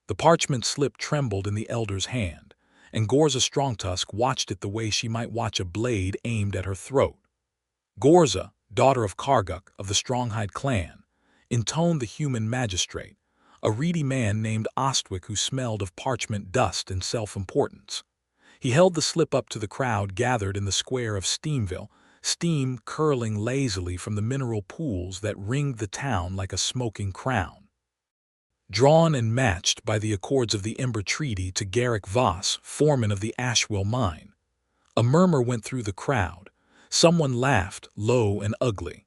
The parchment slip trembled in the elder's hand, and Ghorza Strongtusk watched it the way she might watch a blade aimed at her throat. Ghorza, daughter of Karguk of the Stronghide clan, intoned the human magistrate, a reedy man named Ostwick who smelled of parchment dust and self-importance. He held the slip up to the crowd gathered in the square of Steamville, steam curling lazily from the mineral pools that ringed the town like a smoking crown. Drawn and matched by the accords of the Ember Treaty to Garrick Voss, foreman of the Ashwell mine. A murmur went through the crowd. Someone laughed, low and ugly.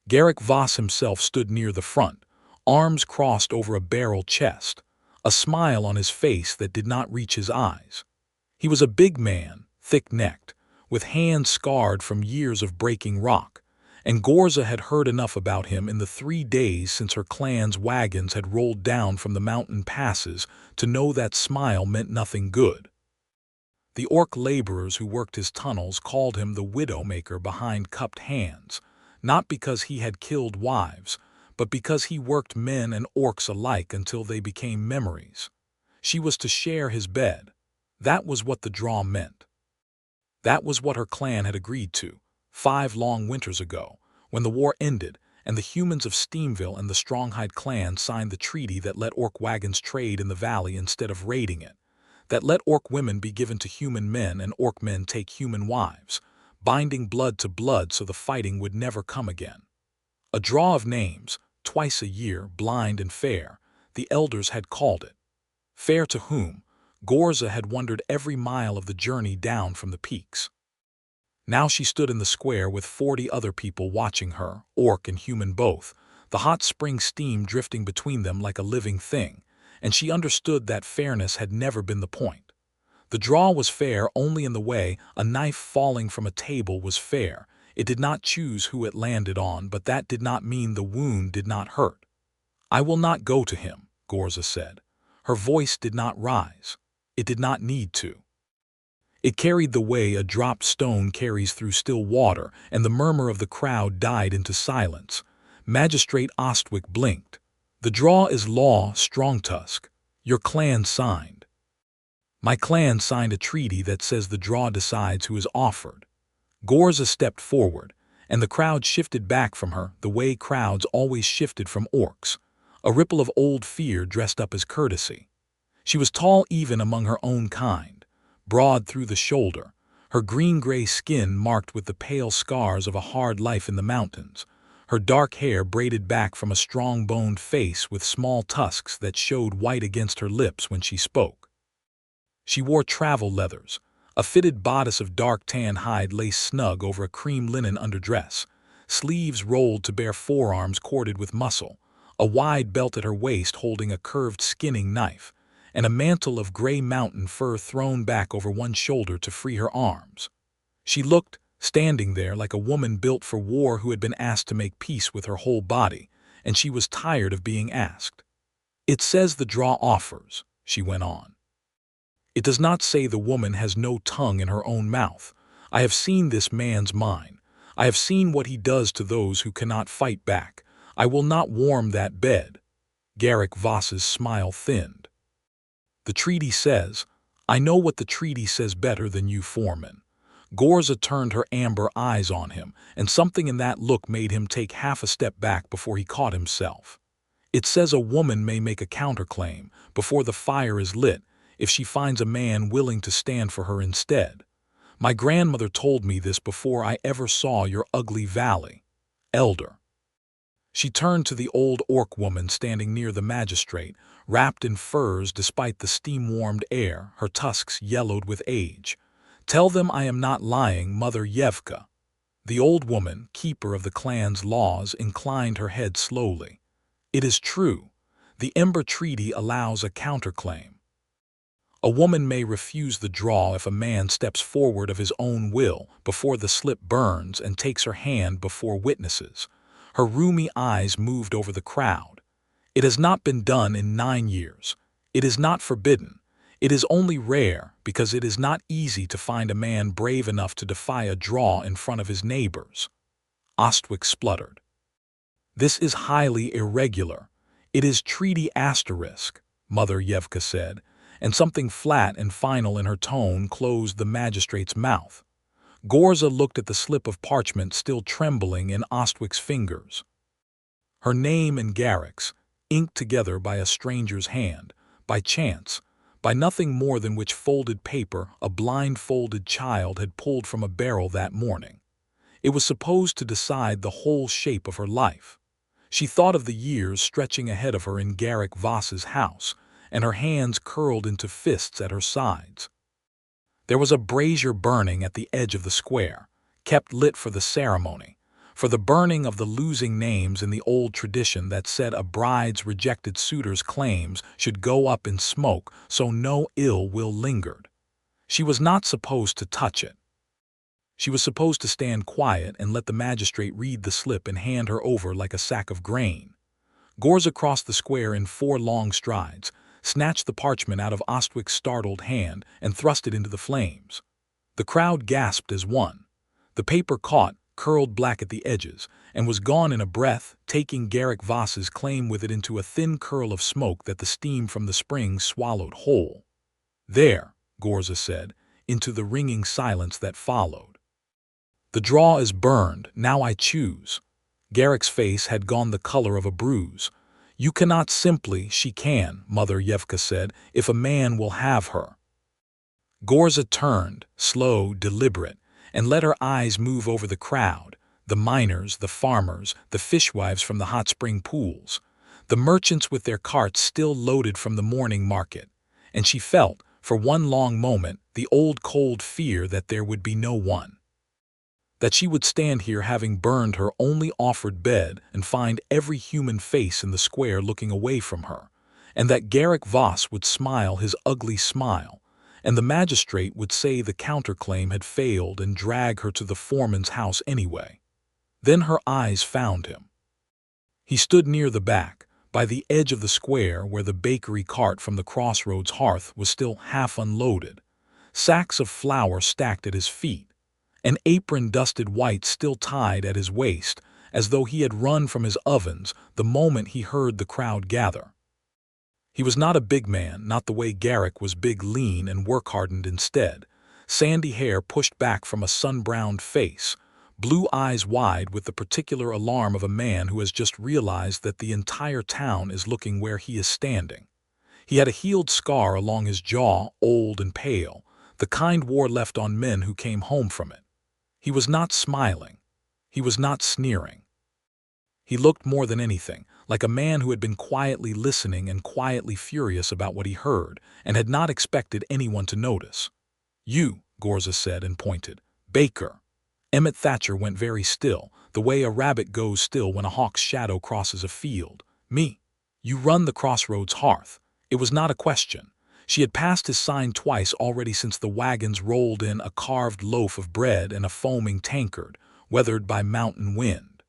Garrick Voss himself stood near the front, arms crossed over a barrel chest, a smile on his face that did not reach his eyes. He was a big man, thick-necked, with hands scarred from years of breaking rock, and Ghorza had heard enough about him in the 3 days since her clan's wagons had rolled down from the mountain passes to know that smile meant nothing good. The orc laborers who worked his tunnels called him the widow-maker behind cupped hands, not because he had killed wives, but because he worked men and orcs alike until they became memories. She was to share his bed. That was what the draw meant. That was what her clan had agreed to, 5 long winters ago, when the war ended and the humans of Steamville and the Stronghide clan signed the treaty that let orc wagons trade in the valley instead of raiding it, that let orc women be given to human men and orc men take human wives, binding blood to blood so the fighting would never come again. A draw of names, twice a year, blind and fair, the elders had called it. Fair to whom? Ghorza had wondered every mile of the journey down from the peaks. Now she stood in the square with 40 other people watching her, orc and human both, the hot spring steam drifting between them like a living thing, and she understood that fairness had never been the point. The draw was fair only in the way a knife falling from a table was fair. It did not choose who it landed on, but that did not mean the wound did not hurt. "I will not go to him," Ghorza said. Her voice did not rise. It did not need to. It carried the way a dropped stone carries through still water, and the murmur of the crowd died into silence. Magistrate Ostwick blinked. "The draw is law, Strongtusk. Your clan signed." "My clan signed a treaty that says the draw decides who is offered." Ghorza stepped forward, and the crowd shifted back from her the way crowds always shifted from orcs. A ripple of old fear dressed up as courtesy. She was tall even among her own kind, broad through the shoulder, her green-gray skin marked with the pale scars of a hard life in the mountains, her dark hair braided back from a strong-boned face with small tusks that showed white against her lips when she spoke. She wore travel leathers, a fitted bodice of dark tan hide laced snug over a cream linen underdress, sleeves rolled to bare forearms corded with muscle, a wide belt at her waist holding a curved skinning knife, and a mantle of gray mountain fur thrown back over one shoulder to free her arms. She looked, standing there, like a woman built for war who had been asked to make peace with her whole body, and she was tired of being asked. "It says the draw offers," she went on. "It does not say the woman has no tongue in her own mouth. I have seen this man's mind. I have seen what he does to those who cannot fight back. I will not warm that bed." Garrick Voss's smile thinned. "The treaty says, I know what the treaty says better than you, foreman." Ghorza turned her amber eyes on him, and something in that look made him take half a step back before he caught himself. "It says a woman may make a counterclaim before the fire is lit if she finds a man willing to stand for her instead. My grandmother told me this before I ever saw your ugly valley, elder." She turned to the old orc woman standing near the magistrate, wrapped in furs despite the steam-warmed air, her tusks yellowed with age. "Tell them I am not lying, Mother Yevka." The old woman, keeper of the clan's laws, inclined her head slowly. "It is true. The Ember Treaty allows a counterclaim. A woman may refuse the draw if a man steps forward of his own will before the slip burns and takes her hand before witnesses." Her rheumy eyes moved over the crowd. "It has not been done in 9 years. It is not forbidden. It is only rare because it is not easy to find a man brave enough to defy a draw in front of his neighbors." Ostwick spluttered. "This is highly irregular. It is treaty asterisk. Mother Yevka said, and something flat and final in her tone closed the magistrate's mouth. Ghorza looked at the slip of parchment still trembling in Ostwick's fingers. Her name and Garrick's, inked together by a stranger's hand, by chance, by nothing more than which folded paper a blindfolded child had pulled from a barrel that morning. It was supposed to decide the whole shape of her life. She thought of the years stretching ahead of her in Garrick Voss's house, and her hands curled into fists at her sides. There was a brazier burning at the edge of the square, kept lit for the ceremony, for the burning of the losing names in the old tradition that said a bride's rejected suitor's claims should go up in smoke so no ill will lingered. She was not supposed to touch it. She was supposed to stand quiet and let the magistrate read the slip and hand her over like a sack of grain. Ghorza crossed the square in 4 long strides, snatched the parchment out of Ostwick's startled hand, and thrust it into the flames. The crowd gasped as one. The paper caught, curled black at the edges, and was gone in a breath, taking Garrick Voss's claim with it into a thin curl of smoke that the steam from the springs swallowed whole. "There," Ghorza said, into the ringing silence that followed. "The draw is burned, now I choose." Garrick's face had gone the color of a bruise. "You cannot simply, she can," Mother Yevka said, "if a man will have her." Ghorza turned, slow, deliberate, and let her eyes move over the crowd, the miners, the farmers, the fishwives from the hot spring pools, the merchants with their carts still loaded from the morning market, and she felt, for one long moment, the old cold fear that there would be no one. That she would stand here having burned her only offered bed and find every human face in the square looking away from her, and that Garrick Voss would smile his ugly smile, and the magistrate would say the counterclaim had failed and drag her to the foreman's house anyway. Then her eyes found him. He stood near the back, by the edge of the square where the bakery cart from the crossroads hearth was still half unloaded, sacks of flour stacked at his feet, an apron dusted white still tied at his waist, as though he had run from his ovens the moment he heard the crowd gather. He was not a big man, not the way Garrick was big, lean, and work-hardened instead, sandy hair pushed back from a sun-browned face, blue eyes wide with the particular alarm of a man who has just realized that the entire town is looking where he is standing. He had a healed scar along his jaw, old and pale, the kind war left on men who came home from it. He was not smiling. He was not sneering. He looked more than anything like a man who had been quietly listening and quietly furious about what he heard and had not expected anyone to notice. "You," Ghorza said and pointed. "Baker." Emmett Thatcher went very still, the way a rabbit goes still when a hawk's shadow crosses a field. "Me. You run the crossroads hearth." It was not a question. She had passed his sign twice already since the wagons rolled in a carved loaf of bread and a foaming tankard, weathered by mountain wind.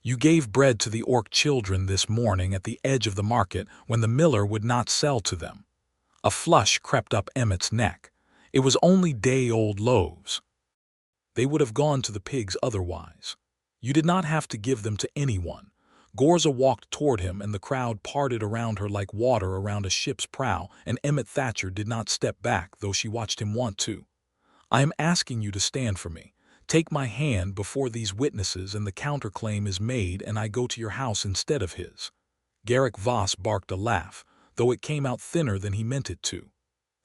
"You gave bread to the orc children this morning at the edge of the market when the miller would not sell to them." A flush crept up Emmett's neck. It was only day-old loaves. They would have gone to the pigs otherwise. You did not have to give them to anyone. Ghorza walked toward him, and the crowd parted around her like water around a ship's prow, and Emmett Thatcher did not step back, though she watched him want to. "I am asking you to stand for me. Take my hand before these witnesses and the counterclaim is made and I go to your house instead of his." Garrick Voss barked a laugh, though it came out thinner than he meant it to.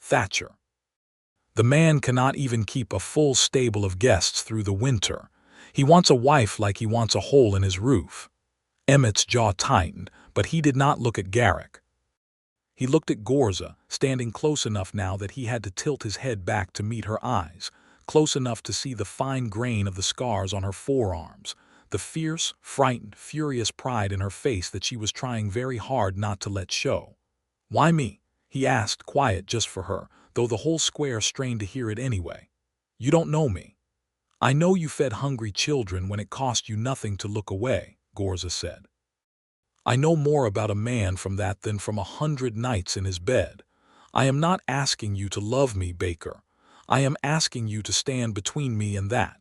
"Thatcher. The man cannot even keep a full stable of guests through the winter. He wants a wife like he wants a hole in his roof." Emmett's jaw tightened, but he did not look at Garrick. He looked at Ghorza, standing close enough now that he had to tilt his head back to meet her eyes, close enough to see the fine grain of the scars on her forearms, the fierce, frightened, furious pride in her face that she was trying very hard not to let show. "Why me?" he asked, quiet just for her, though the whole square strained to hear it anyway. "You don't know me." "I know you fed hungry children when it cost you nothing to look away," Ghorza said. "I know more about a man from that than from 100 nights in his bed. I am not asking you to love me, Baker. I am asking you to stand between me and that."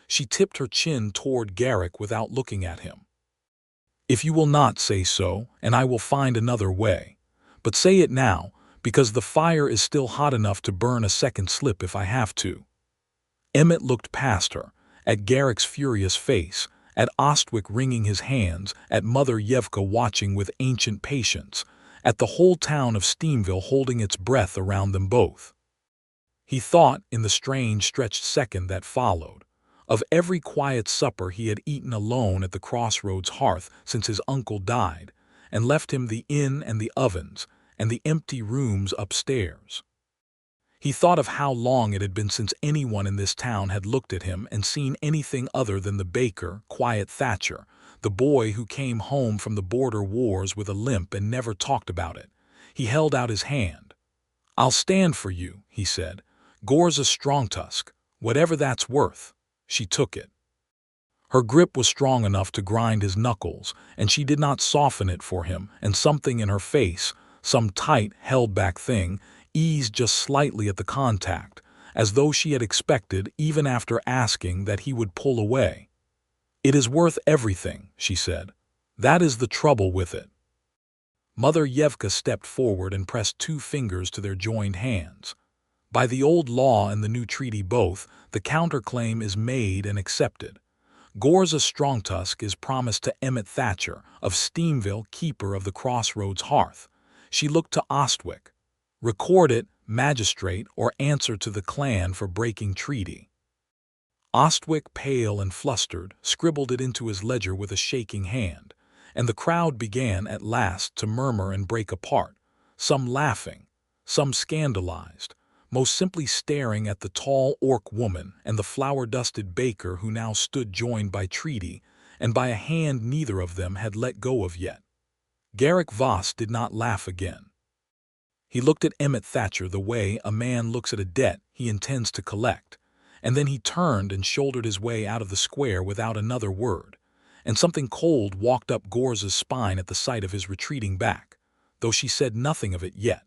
She tipped her chin toward Garrick without looking at him. "If you will not say so, and I will find another way. But say it now, because the fire is still hot enough to burn a second slip if I have to." Emmett looked past her, at Garrick's furious face, at Ostwick wringing his hands, at Mother Yevka watching with ancient patience, at the whole town of Steamville holding its breath around them both. He thought, in the strange stretched second that followed, of every quiet supper he had eaten alone at the crossroads hearth since his uncle died, and left him the inn and the ovens, and the empty rooms upstairs. He thought of how long it had been since anyone in this town had looked at him and seen anything other than the baker, quiet Thatcher, the boy who came home from the border wars with a limp and never talked about it. He held out his hand. "I'll stand for you," he said. "Ghorza Strongtusk, whatever that's worth." She took it. Her grip was strong enough to grind his knuckles, and she did not soften it for him, and something in her face, some tight, held-back thing, eased just slightly at the contact, as though she had expected, even after asking, that he would pull away. "It is worth everything," she said. "That is the trouble with it." Mother Yevka stepped forward and pressed 2 fingers to their joined hands. "By the old law and the new treaty both, the counterclaim is made and accepted. Ghorza Strongtusk is promised to Emmett Thatcher, of Steamville, keeper of the crossroads hearth." She looked to Ostwick. "Record it, magistrate, or answer to the clan for breaking treaty." Ostwick, pale and flustered, scribbled it into his ledger with a shaking hand, and the crowd began at last to murmur and break apart, some laughing, some scandalized, most simply staring at the tall orc woman and the flour-dusted baker who now stood joined by treaty, and by a hand neither of them had let go of yet. Garrick Voss did not laugh again. He looked at Emmett Thatcher the way a man looks at a debt he intends to collect, and then he turned and shouldered his way out of the square without another word, and something cold walked up Ghorza's spine at the sight of his retreating back, though she said nothing of it yet.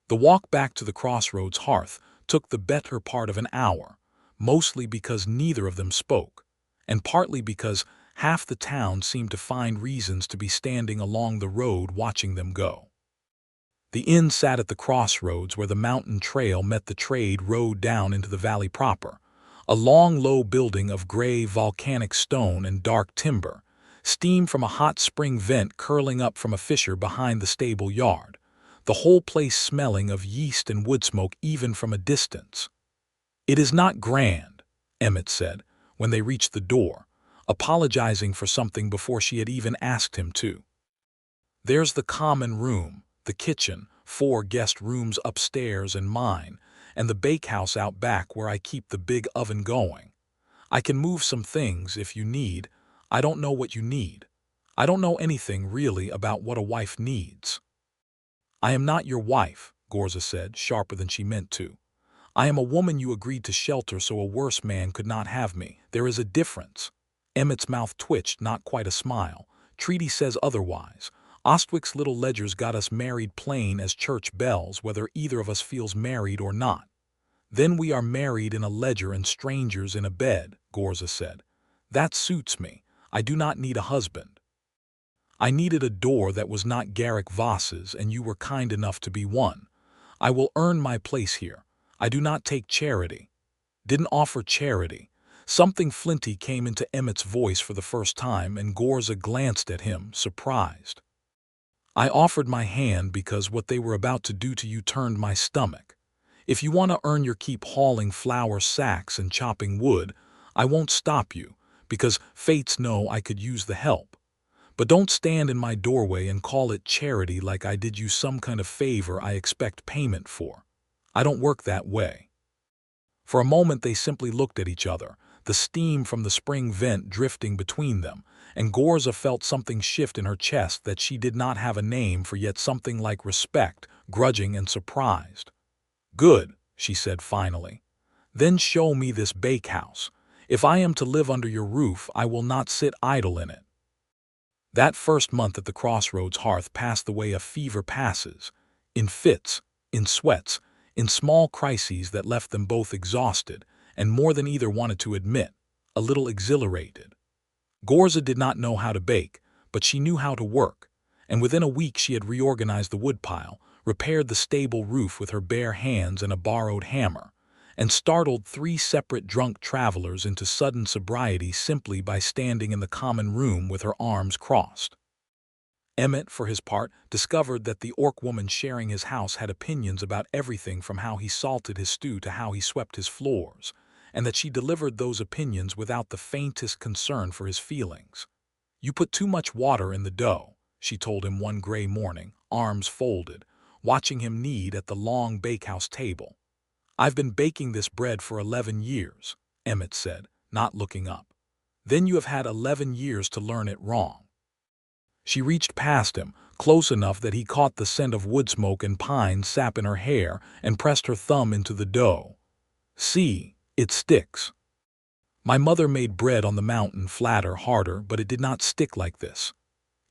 The walk back to the crossroads hearth took the better part of an hour, mostly because neither of them spoke, and partly because half the town seemed to find reasons to be standing along the road watching them go. The inn sat at the crossroads where the mountain trail met the trade road down into the valley proper, a long, low building of gray volcanic stone and dark timber, steam from a hot spring vent curling up from a fissure behind the stable yard, the whole place smelling of yeast and wood smoke even from a distance. "It is not grand," Emmett said, when they reached the door, apologizing for something before she had even asked him to. "There's the common room, the kitchen, 4 guest rooms upstairs and mine, and the bakehouse out back where I keep the big oven going. I can move some things if you need. I don't know what you need. I don't know anything really about what a wife needs." "I am not your wife," Ghorza said, sharper than she meant to. "I am a woman you agreed to shelter so a worse man could not have me. There is a difference." Emmett's mouth twitched, not quite a smile. "Treaty says otherwise. Ostwick's little ledger's got us married plain as church bells, whether either of us feels married or not." "Then we are married in a ledger and strangers in a bed," Ghorza said. "That suits me. I do not need a husband. I needed a door that was not Garrick Voss's, and you were kind enough to be one. I will earn my place here. I do not take charity." "Didn't offer charity." Something flinty came into Emmett's voice for the first time, and Ghorza glanced at him, surprised. "I offered my hand because what they were about to do to you turned my stomach. If you want to earn your keep hauling flour sacks and chopping wood, I won't stop you, because fates know I could use the help. But don't stand in my doorway and call it charity like I did you some kind of favor I expect payment for. I don't work that way." For a moment they simply looked at each other, the steam from the spring vent drifting between them, and Ghorza felt something shift in her chest that she did not have a name for, yet something like respect, grudging and surprised. "Good," she said finally. "Then show me this bakehouse. If I am to live under your roof, I will not sit idle in it." That first month at the crossroads hearth passed the way a fever passes, in fits, in sweats, in small crises that left them both exhausted, and more than either wanted to admit, a little exhilarated. Ghorza did not know how to bake, but she knew how to work, and within a week she had reorganized the woodpile, repaired the stable roof with her bare hands and a borrowed hammer, and startled 3 separate drunk travelers into sudden sobriety simply by standing in the common room with her arms crossed. Emmett, for his part, discovered that the orc woman sharing his house had opinions about everything from how he salted his stew to how he swept his floors, and that she delivered those opinions without the faintest concern for his feelings. "You put too much water in the dough," she told him one gray morning, arms folded, watching him knead at the long bakehouse table. "I've been baking this bread for 11 years, Emmett said, not looking up. "Then you have had 11 years to learn it wrong." She reached past him, close enough that he caught the scent of wood smoke and pine sap in her hair, and pressed her thumb into the dough. "See, it sticks. My mother made bread on the mountain flatter, harder, but it did not stick like this.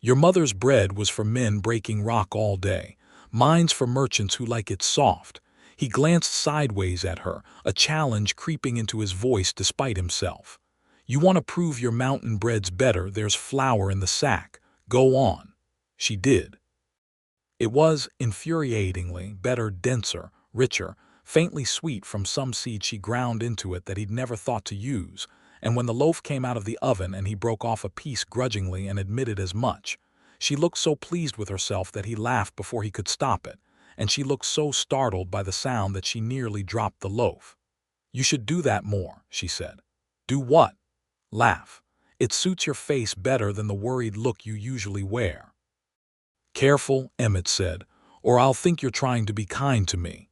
Your mother's bread was for men breaking rock all day. Mine's for merchants who like it soft." He glanced sideways at her, a challenge creeping into his voice despite himself. "You want to prove your mountain bread's better, there's flour in the sack. Go on." She did. It was, infuriatingly, better, denser, richer, faintly sweet from some seed she ground into it that he'd never thought to use, and when the loaf came out of the oven and he broke off a piece grudgingly and admitted as much, she looked so pleased with herself that he laughed before he could stop it, and she looked so startled by the sound that she nearly dropped the loaf. "You should do that more," she said. "Do what?" "Laugh. It suits your face better than the worried look you usually wear." "Careful," Emmett said, "or I'll think you're trying to be kind to me."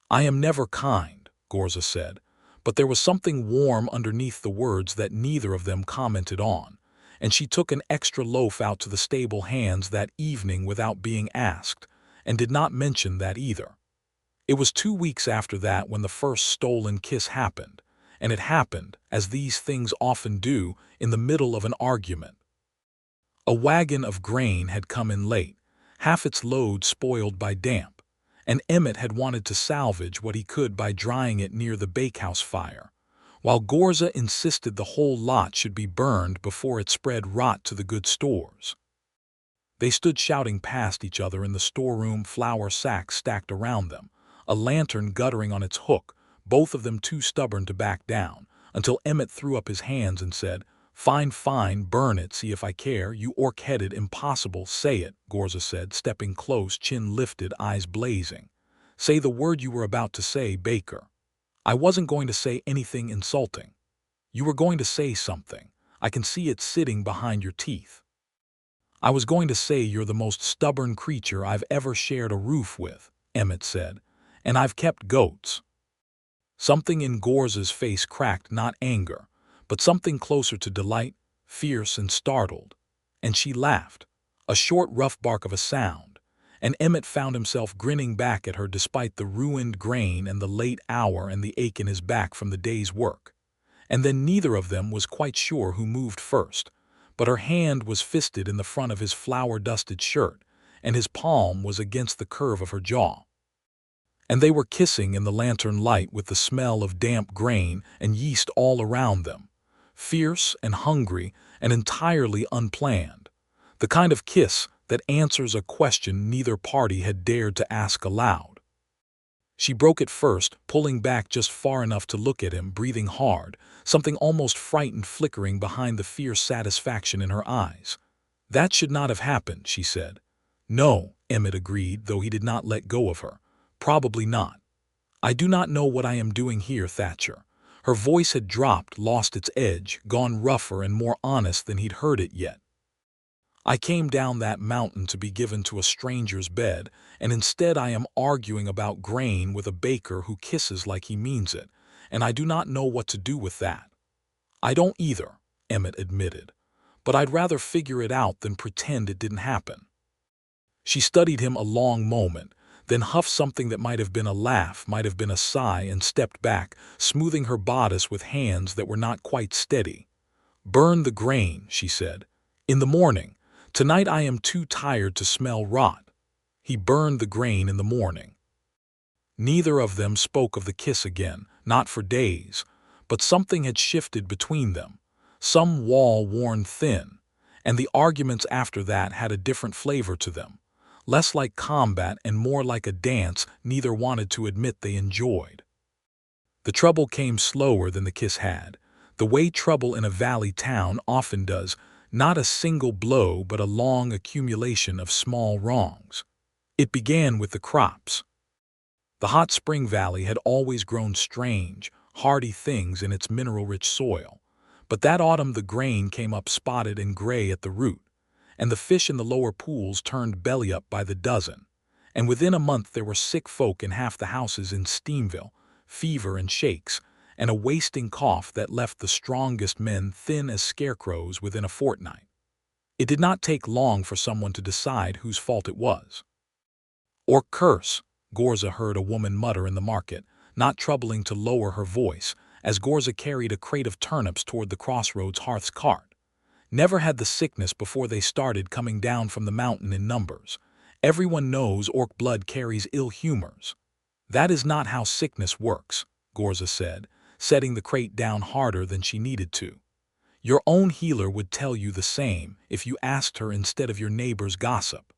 "I am never kind," Ghorza said, but there was something warm underneath the words that neither of them commented on, and she took an extra loaf out to the stable hands that evening without being asked, and did not mention that either. It was 2 weeks after that when the first stolen kiss happened, and it happened, as these things often do, in the middle of an argument. A wagon of grain had come in late, half its load spoiled by damp, and Emmett had wanted to salvage what he could by drying it near the bakehouse fire, while Ghorza insisted the whole lot should be burned before it spread rot to the good stores. They stood shouting past each other in the storeroom, flour sacks stacked around them, a lantern guttering on its hook, both of them too stubborn to back down, until Emmett threw up his hands and said, "Fine, fine, burn it, see if I care, you orc-headed impossible, say it," Ghorza said, stepping close, chin lifted, eyes blazing. "Say the word you were about to say, Baker." "I wasn't going to say anything insulting." "You were going to say something. I can see it sitting behind your teeth." "I was going to say you're the most stubborn creature I've ever shared a roof with," Emmett said, "and I've kept goats." Something in Ghorza's face cracked, not anger, but something closer to delight, fierce and startled, and she laughed, a short rough bark of a sound, and Emmett found himself grinning back at her despite the ruined grain and the late hour and the ache in his back from the day's work. And then neither of them was quite sure who moved first, but her hand was fisted in the front of his flour-dusted shirt, and his palm was against the curve of her jaw. And they were kissing in the lantern light with the smell of damp grain and yeast all around them, fierce and hungry and entirely unplanned, the kind of kiss that answers a question neither party had dared to ask aloud. She broke it first, pulling back just far enough to look at him, breathing hard, something almost frightened flickering behind the fierce satisfaction in her eyes. "That should not have happened," she said. "No," Emmett agreed, though he did not let go of her. "Probably not. I do not know what I am doing here, Thatcher." Her voice had dropped, lost its edge, gone rougher and more honest than he'd heard it yet. "I came down that mountain to be given to a stranger's bed, and instead I am arguing about grain with a baker who kisses like he means it, and I do not know what to do with that." "I don't either," Emmett admitted, "but I'd rather figure it out than pretend it didn't happen." She studied him a long moment, then huffed something that might have been a laugh, might have been a sigh, and stepped back, smoothing her bodice with hands that were not quite steady. "Burn the grain," she said. "In the morning. Tonight I am too tired to smell rot." He burned the grain in the morning. Neither of them spoke of the kiss again, not for days, but something had shifted between them, some wall worn thin, and the arguments after that had a different flavor to them, less like combat and more like a dance neither wanted to admit they enjoyed. The trouble came slower than the kiss had, the way trouble in a valley town often does, not a single blow but a long accumulation of small wrongs. It began with the crops. The hot spring valley had always grown strange, hardy things in its mineral-rich soil, but that autumn the grain came up spotted and gray at the root, and the fish in the lower pools turned belly-up by the dozen, and within a month there were sick folk in half the houses in Steamville, fever and shakes, and a wasting cough that left the strongest men thin as scarecrows within a fortnight. It did not take long for someone to decide whose fault it was. "Or curse," Ghorza heard a woman mutter in the market, not troubling to lower her voice, as Ghorza carried a crate of turnips toward the crossroads hearth's cart. Never had the sickness before they started coming down from the mountain in numbers. Everyone knows orc blood carries ill humors. "That is not how sickness works," Ghorza said, setting the crate down harder than she needed to. "Your own healer would tell you the same if you asked her instead of your neighbor's gossip."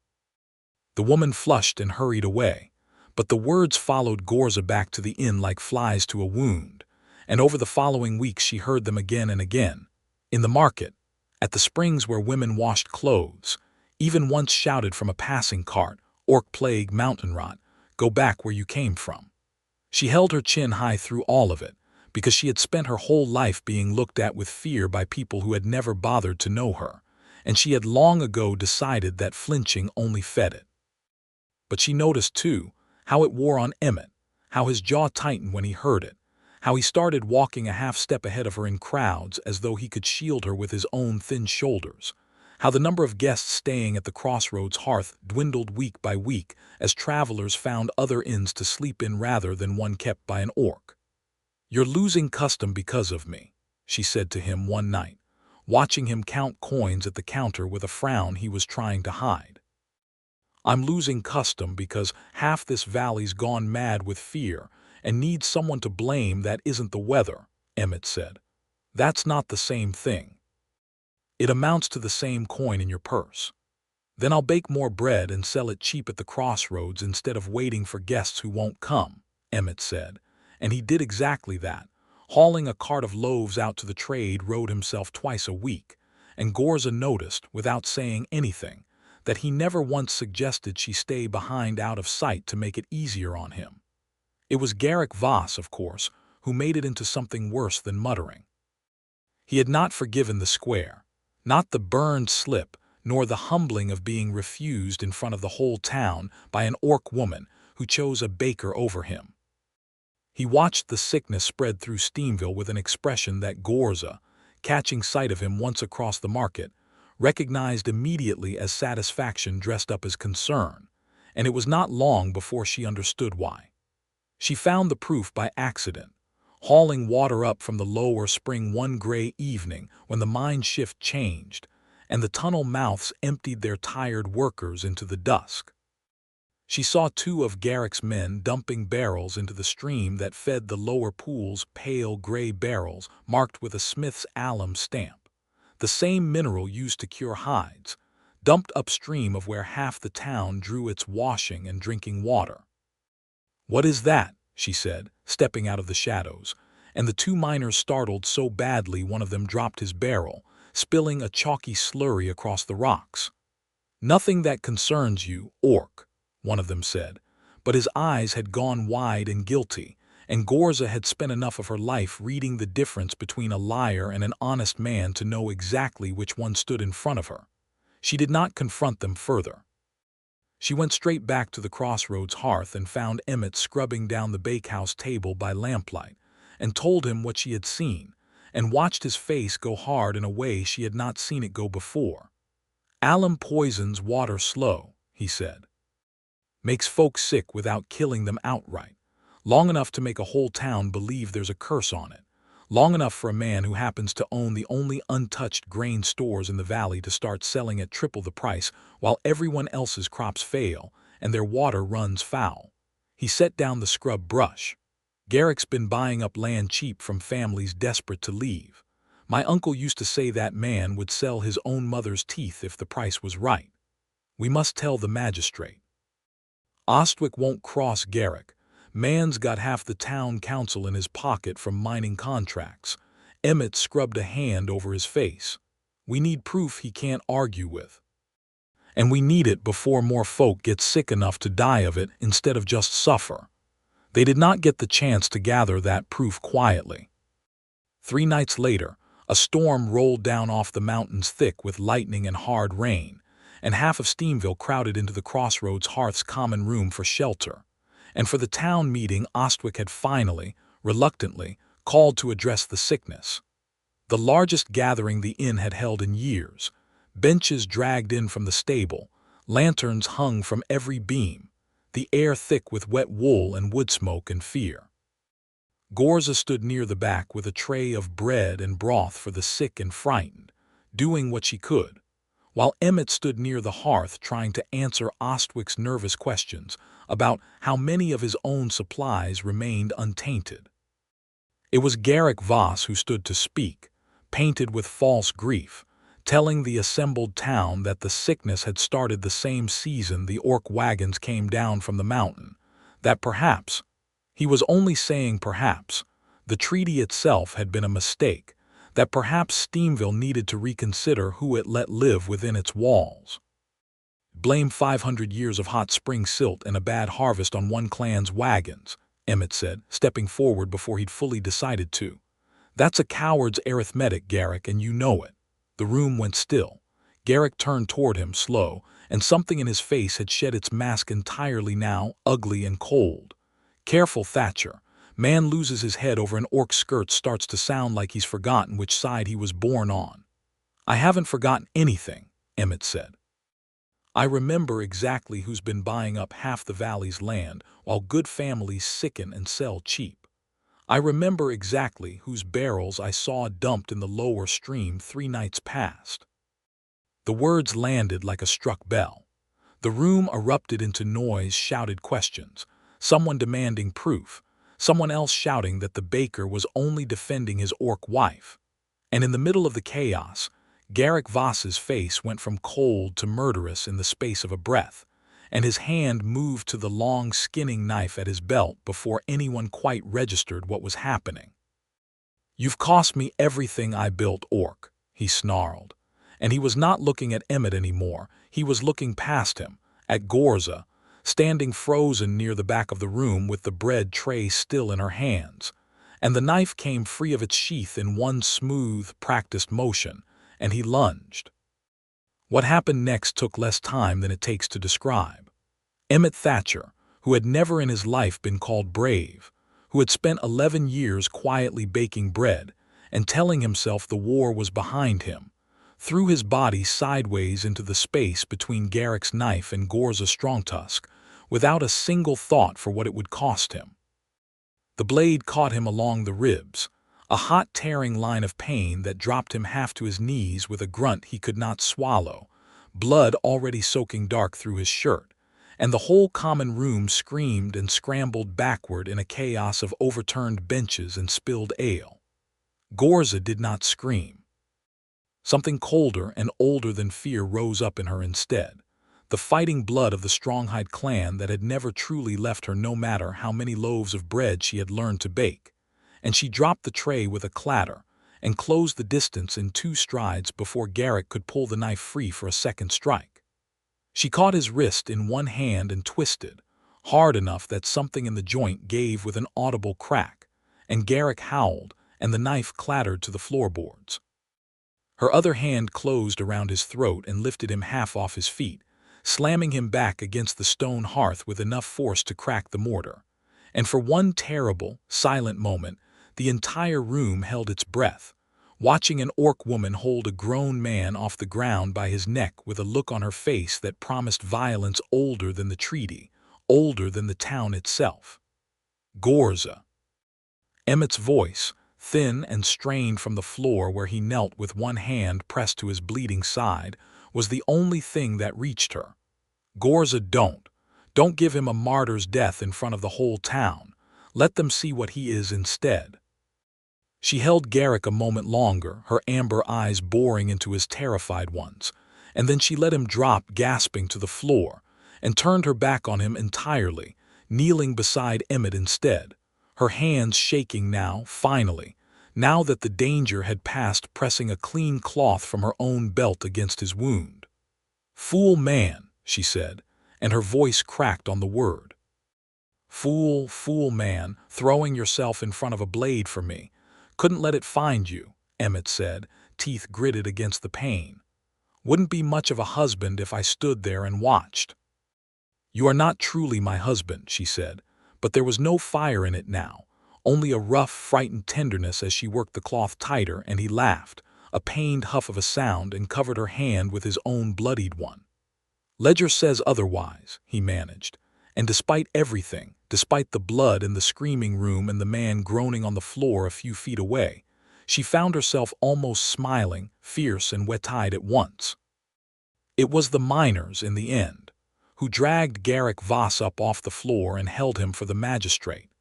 The woman flushed and hurried away, but the words followed Ghorza back to the inn like flies to a wound, and over the following weeks she heard them again and again. In the market, at the springs where women washed clothes, even once shouted from a passing cart, "Orc plague, mountain rot, go back where you came from." She held her chin high through all of it, because she had spent her whole life being looked at with fear by people who had never bothered to know her, and she had long ago decided that flinching only fed it. But she noticed, too, how it wore on Emmett, how his jaw tightened when he heard it, how he started walking a half step ahead of her in crowds as though he could shield her with his own thin shoulders, how the number of guests staying at the crossroads hearth dwindled week by week as travelers found other inns to sleep in rather than one kept by an orc. "You're losing custom because of me," she said to him one night, watching him count coins at the counter with a frown he was trying to hide. "I'm losing custom because half this valley's gone mad with fear and needs someone to blame that isn't the weather," Emmett said. "That's not the same thing. It amounts to the same coin in your purse. Then I'll bake more bread and sell it cheap at the crossroads instead of waiting for guests who won't come," Emmett said, and he did exactly that, hauling a cart of loaves out to the trade road himself twice a week, and Ghorza noticed, without saying anything, that he never once suggested she stay behind out of sight to make it easier on him. It was Garrick Voss, of course, who made it into something worse than muttering. He had not forgiven the square, not the burned slip, nor the humbling of being refused in front of the whole town by an orc woman who chose a baker over him. He watched the sickness spread through Steamville with an expression that Ghorza, catching sight of him once across the market, recognized immediately as satisfaction dressed up as concern, and it was not long before she understood why. She found the proof by accident, hauling water up from the lower spring one gray evening when the mine shift changed, and the tunnel mouths emptied their tired workers into the dusk. She saw two of Garrick's men dumping barrels into the stream that fed the lower pools, pale gray barrels marked with a Smith's alum stamp, the same mineral used to cure hides, dumped upstream of where half the town drew its washing and drinking water. "What is that?" she said, stepping out of the shadows, and the two miners startled so badly one of them dropped his barrel, spilling a chalky slurry across the rocks. "Nothing that concerns you, orc," one of them said, but his eyes had gone wide and guilty, and Ghorza had spent enough of her life reading the difference between a liar and an honest man to know exactly which one stood in front of her. She did not confront them further. She went straight back to the crossroads hearth and found Emmett scrubbing down the bakehouse table by lamplight, and told him what she had seen, and watched his face go hard in a way she had not seen it go before. "Alum poisons water slow," he said. "Makes folks sick without killing them outright, long enough to make a whole town believe there's a curse on it, long enough for a man who happens to own the only untouched grain stores in the valley to start selling at triple the price while everyone else's crops fail and their water runs foul." He set down the scrub brush. "Garrick's been buying up land cheap from families desperate to leave, My uncle used to say that man would sell his own mother's teeth if the price was right. We must tell the magistrate. Ostwick won't cross Garrick. Man's got half the town council in his pocket from mining contracts. Emmett scrubbed a hand over his face. We need proof he can't argue with. And we need it before more folk get sick enough to die of it instead of just suffer. They did not get the chance to gather that proof quietly. 3 nights later, a storm rolled down off the mountains thick with lightning and hard rain, and half of Steamville crowded into the Crossroads Hearth's common room for shelter. And for the town meeting Ostwick had finally, reluctantly, called to address the sickness. The largest gathering the inn had held in years. Benches dragged in from the stable, lanterns hung from every beam, the air thick with wet wool and wood smoke and fear. Ghorza stood near the back with a tray of bread and broth for the sick and frightened, doing what she could, while Emmett stood near the hearth trying to answer Ostwick's nervous questions about how many of his own supplies remained untainted. It was Garrick Voss who stood to speak, painted with false grief, telling the assembled town that the sickness had started the same season the orc wagons came down from the mountain, that perhaps, he was only saying perhaps, the treaty itself had been a mistake, that perhaps Steamville needed to reconsider who it let live within its walls. Blame 500 years of hot spring silt and a bad harvest on one clan's wagons, Emmett said, stepping forward before he'd fully decided to. That's a coward's arithmetic, Garrick, and you know it. The room went still. Garrick turned toward him, slow, and something in his face had shed its mask entirely now, ugly and cold. Careful, Thatcher. Man loses his head over an orc's skirt starts to sound like he's forgotten which side he was born on. I haven't forgotten anything, Emmett said. I remember exactly who's been buying up half the valley's land while good families sicken and sell cheap. I remember exactly whose barrels I saw dumped in the lower stream 3 nights past. The words landed like a struck bell. The room erupted into noise, shouted questions, someone demanding proof, someone else shouting that the baker was only defending his orc wife. And in the middle of the chaos, Garrick Voss's face went from cold to murderous in the space of a breath, and his hand moved to the long skinning knife at his belt before anyone quite registered what was happening. "You've cost me everything I built, orc," he snarled. And he was not looking at Emmett anymore, he was looking past him, at Ghorza, standing frozen near the back of the room with the bread tray still in her hands. And the knife came free of its sheath in one smooth, practiced motion, and he lunged. What happened next took less time than it takes to describe. Emmett Thatcher, who had never in his life been called brave, who had spent 11 years quietly baking bread and telling himself the war was behind him, threw his body sideways into the space between Garrick's knife and Ghorza Strongtusk, without a single thought for what it would cost him. The blade caught him along the ribs, a hot tearing line of pain that dropped him half to his knees with a grunt he could not swallow, blood already soaking dark through his shirt, and the whole common room screamed and scrambled backward in a chaos of overturned benches and spilled ale. Ghorza did not scream. Something colder and older than fear rose up in her instead, the fighting blood of the Stronghide clan that had never truly left her no matter how many loaves of bread she had learned to bake. And she dropped the tray with a clatter and closed the distance in 2 strides before Garrick could pull the knife free for a second strike. She caught his wrist in one hand and twisted, hard enough that something in the joint gave with an audible crack, and Garrick howled, and the knife clattered to the floorboards. Her other hand closed around his throat and lifted him half off his feet, slamming him back against the stone hearth with enough force to crack the mortar. And for one terrible, silent moment, the entire room held its breath, watching an orc woman hold a grown man off the ground by his neck with a look on her face that promised violence older than the treaty, older than the town itself. Ghorza. Emmett's voice, thin and strained from the floor where he knelt with one hand pressed to his bleeding side, was the only thing that reached her. Ghorza, don't give him a martyr's death in front of the whole town. Let them see what he is instead. She held Garrick a moment longer, her amber eyes boring into his terrified ones, and then she let him drop gasping to the floor and turned her back on him entirely, kneeling beside Emmett instead, her hands shaking now, finally, now that the danger had passed, pressing a clean cloth from her own belt against his wound. "Fool man," she said, and her voice cracked on the word. "Fool, fool man, throwing yourself in front of a blade for me. Couldn't let it find you," Emmett said, teeth gritted against the pain. "Wouldn't be much of a husband if I stood there and watched." "You are not truly my husband," she said, but there was no fire in it now, only a rough, frightened tenderness as she worked the cloth tighter, and he laughed, a pained huff of a sound, and covered her hand with his own bloodied one. "Ledger says otherwise," he managed, and despite everything, despite the blood in the screaming room and the man groaning on the floor a few feet away, she found herself almost smiling, fierce and wet-eyed at once. It was the miners, in the end, who dragged Garrick Voss up off the floor and held him for the magistrate,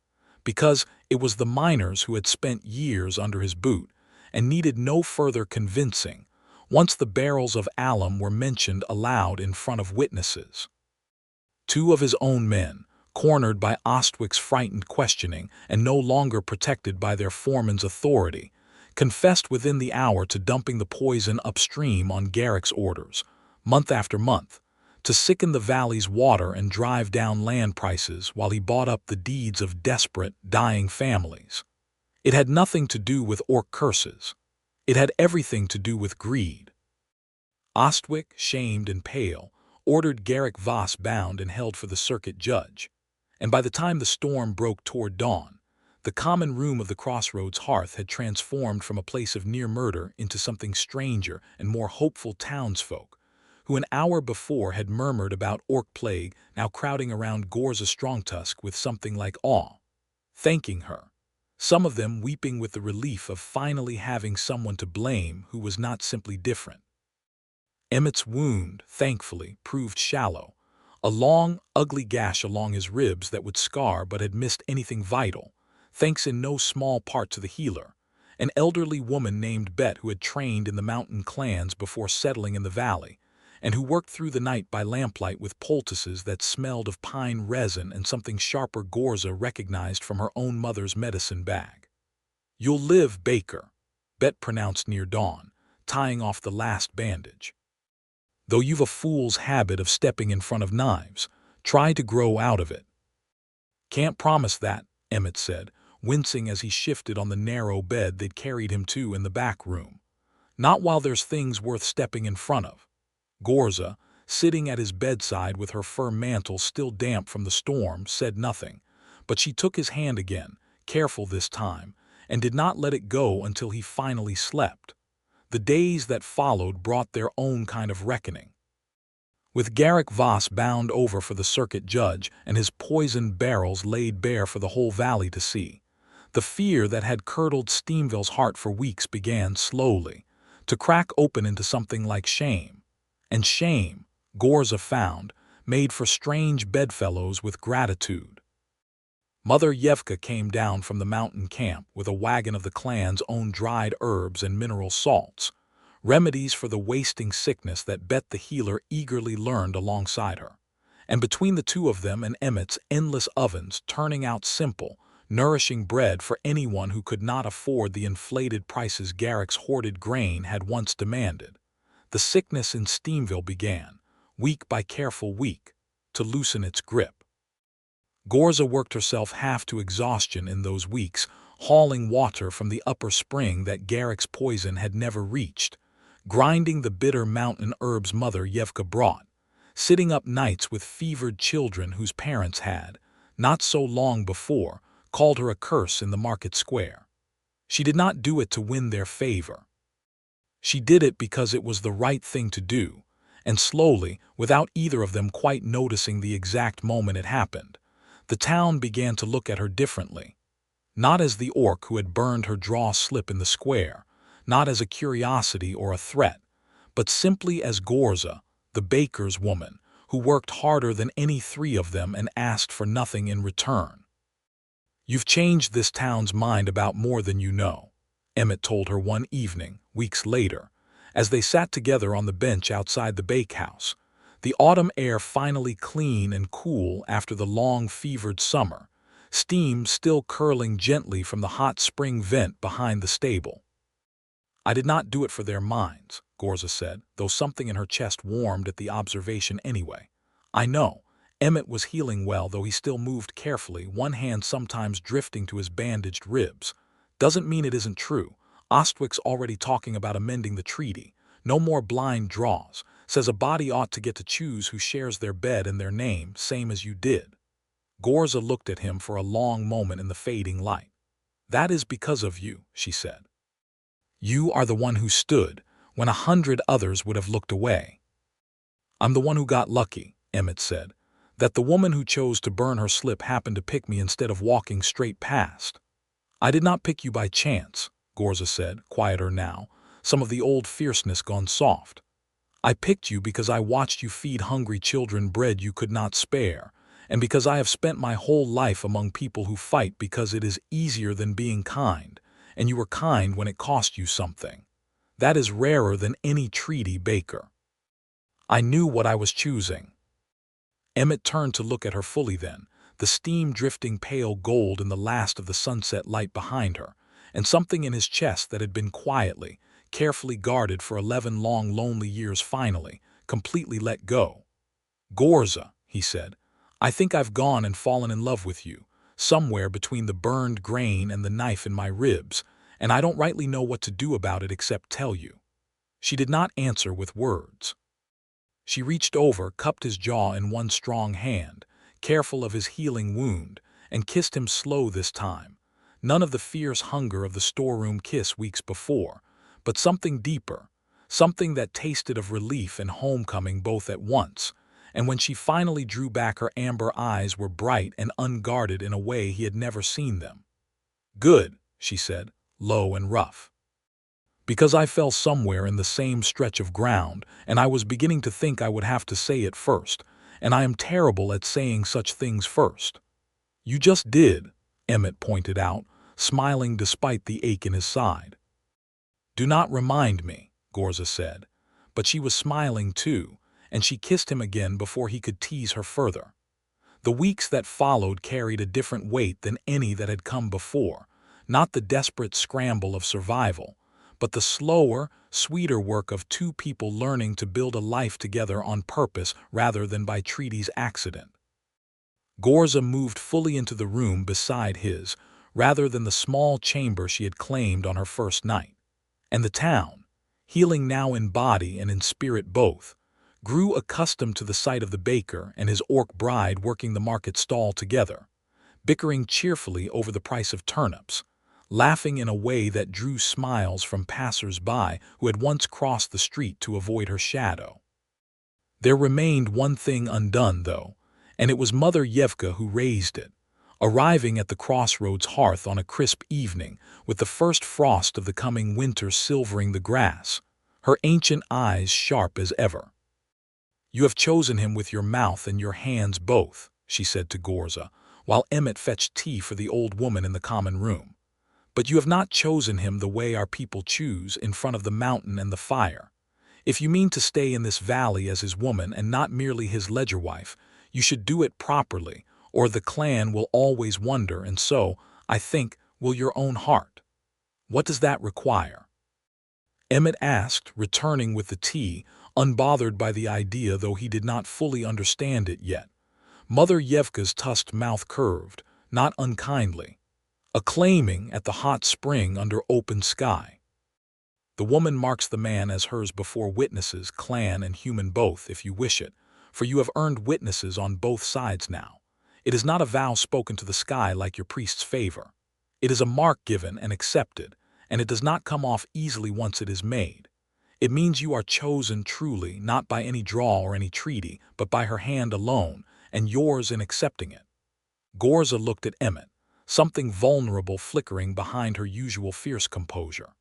because it was the miners who had spent years under his boot and needed no further convincing once the barrels of alum were mentioned aloud in front of witnesses. Two of his own men, cornered by Ostwick's frightened questioning and no longer protected by their foreman's authority, confessed within the hour to dumping the poison upstream on Garrick's orders, month after month, to sicken the valley's water and drive down land prices while he bought up the deeds of desperate, dying families. It had nothing to do with orc curses. It had everything to do with greed. Ostwick, shamed and pale, ordered Garrick Voss bound and held for the circuit judge, and by the time the storm broke toward dawn, the common room of the crossroads hearth had transformed from a place of near murder into something stranger and more hopeful. Townsfolk, who an hour before had murmured about orc plague, now crowding around Ghorza Strongtusk with something like awe, thanking her, some of them weeping with the relief of finally having someone to blame who was not simply different. Emmett's wound, thankfully, proved shallow, a long, ugly gash along his ribs that would scar but had missed anything vital, thanks in no small part to the healer, an elderly woman named Bet who had trained in the mountain clans before settling in the valley, and who worked through the night by lamplight with poultices that smelled of pine resin and something sharper Ghorza recognized from her own mother's medicine bag. "You'll live, Baker," Bet pronounced near dawn, tying off the last bandage. "Though you've a fool's habit of stepping in front of knives, try to grow out of it." "Can't promise that," Emmett said, wincing as he shifted on the narrow bed they'd carried him to in the back room. "Not while there's things worth stepping in front of." Ghorza, sitting at his bedside with her fur mantle still damp from the storm, said nothing, but she took his hand again, careful this time, and did not let it go until he finally slept. The days that followed brought their own kind of reckoning. With Garrick Voss bound over for the circuit judge and his poisoned barrels laid bare for the whole valley to see, the fear that had curdled Steamville's heart for weeks began slowly to crack open into something like shame. And shame, Ghorza found, made for strange bedfellows with gratitude. Mother Yevka came down from the mountain camp with a wagon of the clan's own dried herbs and mineral salts, remedies for the wasting sickness that Bet the healer eagerly learned alongside her. And between the two of them and Emmett's endless ovens turning out simple, nourishing bread for anyone who could not afford the inflated prices Garrick's hoarded grain had once demanded, the sickness in Steamville began, week by careful week, to loosen its grip. Ghorza worked herself half to exhaustion in those weeks, hauling water from the upper spring that Garrick's poison had never reached, grinding the bitter mountain herbs Mother Yevka brought, sitting up nights with fevered children whose parents had, not so long before, called her a curse in the market square. She did not do it to win their favor. She did it because it was the right thing to do, and slowly, without either of them quite noticing the exact moment it happened, the town began to look at her differently. Not as the orc who had burned her draw slip in the square, not as a curiosity or a threat, but simply as Ghorza, the baker's woman, who worked harder than any three of them and asked for nothing in return. "You've changed this town's mind about more than you know," Emmett told her one evening, weeks later, as they sat together on the bench outside the bakehouse, the autumn air finally clean and cool after the long fevered summer, steam still curling gently from the hot spring vent behind the stable. "I did not do it for their minds," Ghorza said, though something in her chest warmed at the observation anyway. "I know." Emmett was healing well, though he still moved carefully, one hand sometimes drifting to his bandaged ribs. "Doesn't mean it isn't true. Ostwick's already talking about amending the treaty. No more blind draws. Says a body ought to get to choose who shares their bed and their name, same as you did." Ghorza looked at him for a long moment in the fading light. "That is because of you," she said. "You are the one who stood when 100 others would have looked away." "I'm the one who got lucky," Emmett said. "That the woman who chose to burn her slip happened to pick me instead of walking straight past." "I did not pick you by chance," Ghorza said, quieter now, some of the old fierceness gone soft. "I picked you because I watched you feed hungry children bread you could not spare, and because I have spent my whole life among people who fight because it is easier than being kind, and you were kind when it cost you something. That is rarer than any treaty, Baker. I knew what I was choosing." Emmett turned to look at her fully then, the steam drifting pale gold in the last of the sunset light behind her, and something in his chest that had been quietly, carefully guarded for 11 long lonely years finally, completely let go. "Ghorza," he said, "I think I've gone and fallen in love with you, somewhere between the burned grain and the knife in my ribs, and I don't rightly know what to do about it except tell you." She did not answer with words. She reached over, cupped his jaw in one strong hand, careful of his healing wound, and kissed him slow this time. None of the fierce hunger of the storeroom kiss weeks before, but something deeper, something that tasted of relief and homecoming both at once, and when she finally drew back her amber eyes were bright and unguarded in a way he had never seen them. "Good," she said, low and rough. "Because I fell somewhere in the same stretch of ground, and I was beginning to think I would have to say it first, and I am terrible at saying such things first." "You just did," Emmett pointed out, smiling despite the ache in his side. "Do not remind me," Ghorza said, but she was smiling too, and she kissed him again before he could tease her further. The weeks that followed carried a different weight than any that had come before, not the desperate scramble of survival, but the slower, sweeter work of two people learning to build a life together on purpose rather than by treaty's accident. Ghorza moved fully into the room beside his, rather than the small chamber she had claimed on her first night. And the town, healing now in body and in spirit both, grew accustomed to the sight of the baker and his orc bride working the market stall together, bickering cheerfully over the price of turnips, laughing in a way that drew smiles from passers-by who had once crossed the street to avoid her shadow. There remained one thing undone, though, and it was Mother Yevka who raised it, arriving at the crossroads hearth on a crisp evening with the first frost of the coming winter silvering the grass, her ancient eyes sharp as ever. "You have chosen him with your mouth and your hands both," she said to Ghorza, while Emmett fetched tea for the old woman in the common room. "But you have not chosen him the way our people choose, in front of the mountain and the fire. If you mean to stay in this valley as his woman and not merely his ledger wife, you should do it properly, or the clan will always wonder, and so, I think, will your own heart. What does that require?" Emmett asked, returning with the tea, unbothered by the idea though he did not fully understand it yet. Mother Yevka's tusked mouth curved, not unkindly, acclaiming at the hot spring under open sky. "The woman marks the man as hers before witnesses, clan and human both, if you wish it, for you have earned witnesses on both sides now. It is not a vow spoken to the sky like your priest's favor. It is a mark given and accepted, and it does not come off easily once it is made. It means you are chosen truly, not by any draw or any treaty, but by her hand alone, and yours in accepting it." Ghorza looked at Emmett, something vulnerable flickering behind her usual fierce composure.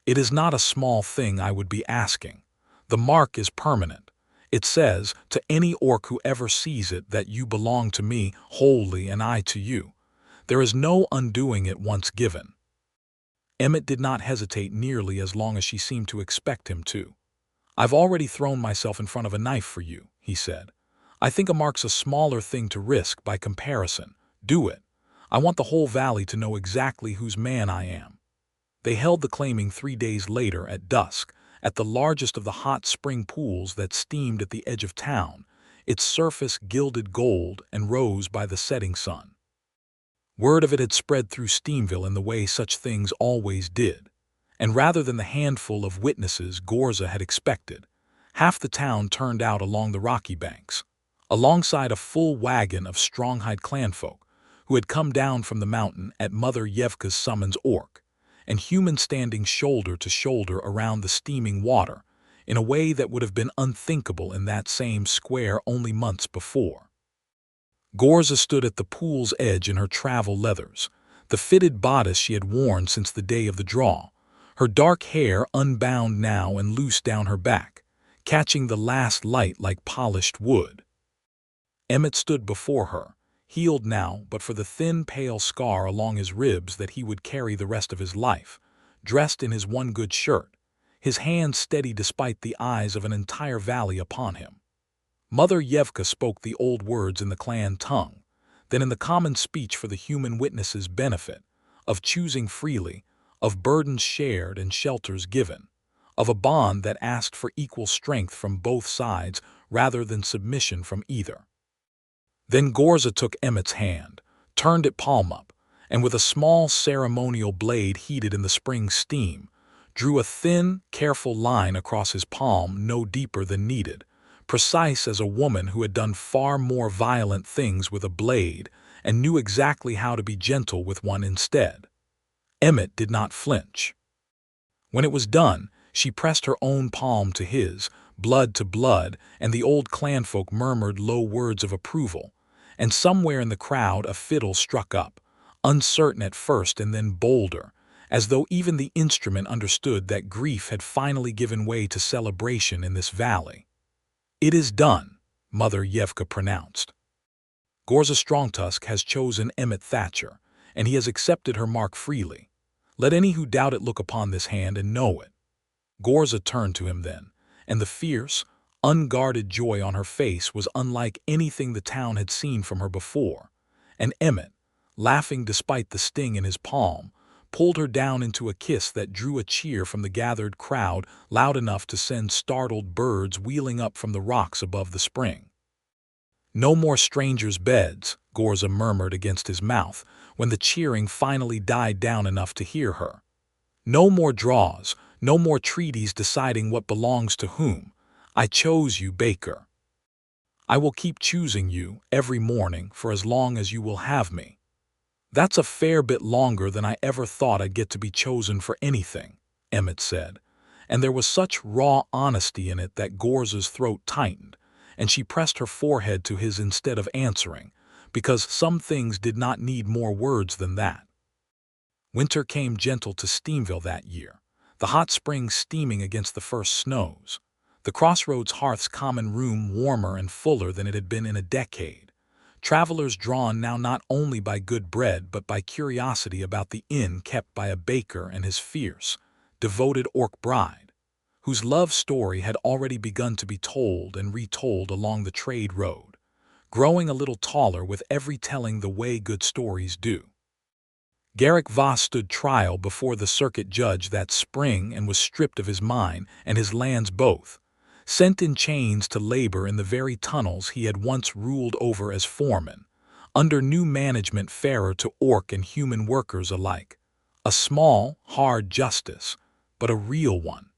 "It is not a small thing I would be asking. The mark is permanent. It says, to any orc who ever sees it, that you belong to me wholly and I to you. There is no undoing it once given." Emmett did not hesitate nearly as long as she seemed to expect him to. "I've already thrown myself in front of a knife for you," he said. "I think a mark's a smaller thing to risk by comparison. Do it. I want the whole valley to know exactly whose man I am." They held the claiming 3 days later at dusk, at the largest of the hot spring pools that steamed at the edge of town, its surface gilded gold and rose by the setting sun. Word of it had spread through Steamville in the way such things always did, and rather than the handful of witnesses Ghorza had expected, half the town turned out along the rocky banks, alongside a full wagon of Stronghide clanfolk who had come down from the mountain at Mother Yevka's summons orc, and humans standing shoulder to shoulder around the steaming water in a way that would have been unthinkable in that same square only months before. Ghorza stood at the pool's edge in her travel leathers, the fitted bodice she had worn since the day of the draw, her dark hair unbound now and loose down her back, catching the last light like polished wood. Emmett stood before her, healed now but for the thin, pale scar along his ribs that he would carry the rest of his life, dressed in his one good shirt, his hands steady despite the eyes of an entire valley upon him. Mother Yevka spoke the old words in the clan tongue, then in the common speech for the human witness's benefit, of choosing freely, of burdens shared and shelters given, of a bond that asked for equal strength from both sides rather than submission from either. Then Ghorza took Emmett's hand, turned it palm up, and with a small ceremonial blade heated in the spring steam, drew a thin, careful line across his palm no deeper than needed, precise as a woman who had done far more violent things with a blade and knew exactly how to be gentle with one instead. Emmett did not flinch. When it was done, she pressed her own palm to his, blood to blood, and the old clanfolk murmured low words of approval, and somewhere in the crowd a fiddle struck up, uncertain at first and then bolder, as though even the instrument understood that grief had finally given way to celebration in this valley. "It is done," Mother Yevka pronounced. "Ghorza Strongtusk has chosen Emmett Thatcher, and he has accepted her mark freely. Let any who doubt it look upon this hand and know it." Ghorza turned to him then, and the fierce, unguarded joy on her face was unlike anything the town had seen from her before, and Emmett, laughing despite the sting in his palm, pulled her down into a kiss that drew a cheer from the gathered crowd loud enough to send startled birds wheeling up from the rocks above the spring. "No more strangers' beds," Ghorza murmured against his mouth when the cheering finally died down enough to hear her. "No more draws, no more treaties deciding what belongs to whom. I chose you, Baker. I will keep choosing you every morning for as long as you will have me." "That's a fair bit longer than I ever thought I'd get to be chosen for anything," Emmett said, and there was such raw honesty in it that Ghorza's throat tightened, and she pressed her forehead to his instead of answering, because some things did not need more words than that. Winter came gentle to Steamville that year, the hot spring steaming against the first snows, the crossroads hearth's common room warmer and fuller than it had been in a decade, travelers drawn now not only by good bread but by curiosity about the inn kept by a baker and his fierce, devoted orc bride, whose love story had already begun to be told and retold along the trade road, growing a little taller with every telling the way good stories do. Garrick Voss stood trial before the circuit judge that spring and was stripped of his mine and his lands both, sent in chains to labor in the very tunnels he had once ruled over as foreman, under new management fairer to orc and human workers alike. A small, hard justice, but a real one.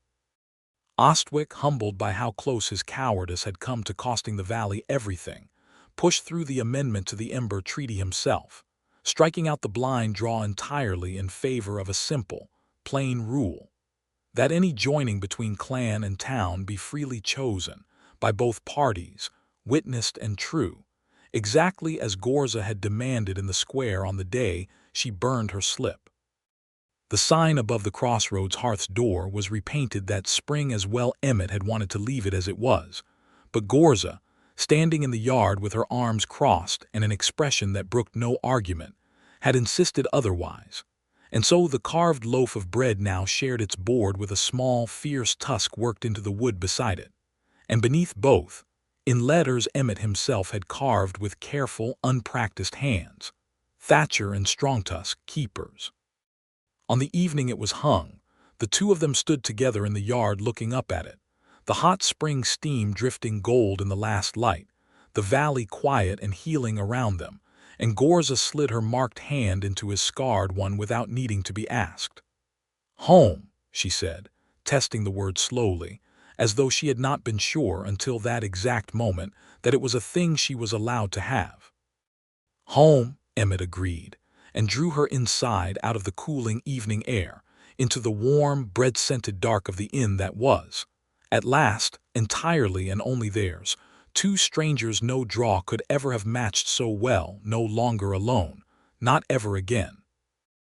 Ostwick, humbled by how close his cowardice had come to costing the valley everything, pushed through the amendment to the Ember Treaty himself, striking out the blind draw entirely in favor of a simple, plain rule, that any joining between clan and town be freely chosen, by both parties, witnessed and true, exactly as Ghorza had demanded in the square on the day she burned her slip. The sign above the crossroads hearth's door was repainted that spring as well. Emmett had wanted to leave it as it was, but Ghorza, standing in the yard with her arms crossed and an expression that brooked no argument, had insisted otherwise, And so the carved loaf of bread now shared its board with a small, fierce tusk worked into the wood beside it. And beneath both, in letters Emmett himself had carved with careful, unpracticed hands, Thatcher and Strongtusk, keepers. On the evening it was hung, the two of them stood together in the yard looking up at it, the hot spring steam drifting gold in the last light, the valley quiet and healing around them, and Ghorza slid her marked hand into his scarred one without needing to be asked. "Home," she said, testing the word slowly, as though she had not been sure until that exact moment that it was a thing she was allowed to have. "Home," Emmett agreed, and drew her inside out of the cooling evening air, into the warm, bread-scented dark of the inn that was, at last, entirely and only theirs. Two strangers no draw could ever have matched so well, no longer alone, not ever again.